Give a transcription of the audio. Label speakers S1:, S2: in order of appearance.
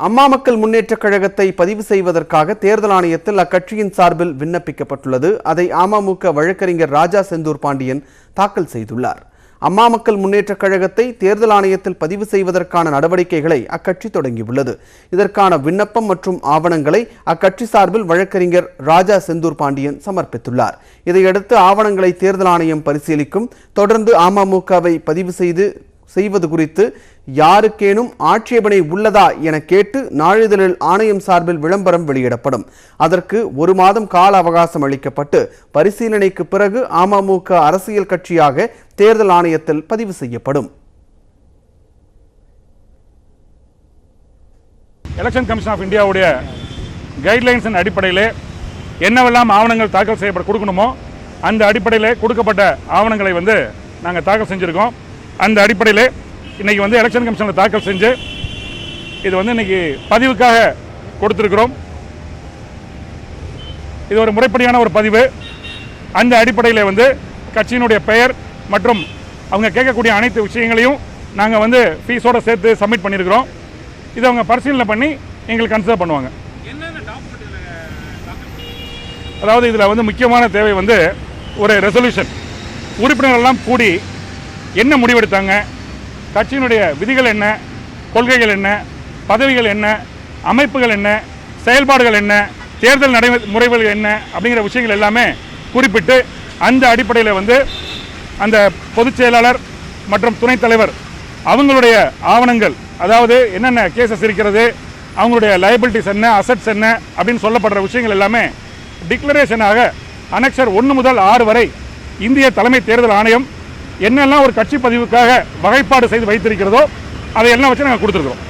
S1: அம்மா மக்கள் முன்னேற்றக் கழகத்தை பதிவு செய்வதற்காக தேர்தல் ஆணையத்தில் அக்கட்சியின் சார்பில் விண்ணப்பிக்கப்பட்டுள்ளது. அதை அமமுக வழக்கறிஞர் ராஜா செந்தூர் பாண்டியன் தாக்கல் செய்துள்ளார். அம்மா மக்கள் முன்னேற்றக் கழகத்தை தேர்தல் ஆணையத்தில் பதிவு செய்வதற்கான நடவடிக்கைகளை அக்கட்சி தொடங்கியுள்ளது. இதற்கான விண்ணப்பம் மற்றும் ஆவணங்களை அக்கட்சி சார்பில் வழக்கறிஞர் ராஜா செந்தூர் பாண்டியன் சமர்ப்பித்துள்ளார். இதையடுத்து ஆவணங்களை தேர்தல் ஆணையம் பரிசீலிக்கும். தொடர்ந்து அமமுகவை பதிவு செய்வது குறித்து யாருக்கேனும் ஆட்சேபனை உள்ளதா என கேட்டு நாளிதழில் ஆணையம் சார்பில் விளம்பரம் வெளியிடப்படும். அதற்கு 1 மாதம் கால அவகாசம் அளிக்கப்பட்டு பரிசீலனைக்கு பிறகு அமமுக அரசியல் கட்சியாக தேர்தல் ஆணையத்தில் பதிவு செய்யப்படும்.
S2: எலெக்ஷன் கமிஷன் ஆஃப் இந்தியாவுடைய கைட்லைன்ஸின் அடிப்படையில் என்னவெல்லாம் ஆவணங்கள் தாக்கல் செய்யப்பட கொடுக்கணுமோ அந்த அடிப்படையில் கொடுக்கப்பட்ட ஆவணங்களை நாங்கள் தாக்கல் செஞ்சுருக்கோம். அந்த அடிப்படையில் இன்றைக்கி எலெக்ஷன் கமிஷனில் தாக்கல் செஞ்சு இது இன்றைக்கி பதிவுக்காக கொடுத்துருக்கிறோம். இது ஒரு முறைப்படியான ஒரு பதிவு. அந்த அடிப்படையில் கட்சியினுடைய பெயர் மற்றும் அவங்க கேட்கக்கூடிய அனைத்து விஷயங்களையும் நாங்கள் ஃபீஸோடு சேர்த்து சப்மிட் பண்ணியிருக்கிறோம். இதை அவங்க பரிசீலனை பண்ணி எங்களுக்கு கன்சிடர் பண்ணுவாங்க. அதாவது இதில் முக்கியமான தேவை ஒரு ரெசல்யூஷன். உறுப்பினர்கள்லாம் கூடி என்ன முடிவெடுத்தாங்க, கட்சியினுடைய விதிகள் என்ன, கொள்கைகள் என்ன, பதவிகள் என்ன, அமைப்புகள் என்ன, செயல்பாடுகள் என்ன, தேர்தல் நடைமுறைகள் என்ன அப்படிங்கிற விஷயங்கள் எல்லாமே குறிப்பிட்டு அந்த அடிப்படையில் அந்த பொதுச் செயலாளர் மற்றும் துணைத் தலைவர் அவங்களுடைய ஆவணங்கள், அதாவது என்னென்ன கேசஸ் இருக்கிறது, அவங்களுடைய லைபிலிட்டிஸ் என்ன, அசட்ஸ் என்ன அப்படின்னு சொல்லப்படுற விஷயங்கள் எல்லாமே டிக்ளரேஷனாக அனெக்சர் 1 முதல் 6 வரை இந்திய தலைமை தேர்தல் ஆணையம் என்னெல்லாம் ஒரு கட்சி பதிவுக்காக வகைப்பாடு செய்து வைத்திருக்கிறதோ அதையெல்லாம் வச்சு நாங்கள் கொடுத்துருக்கிறோம்.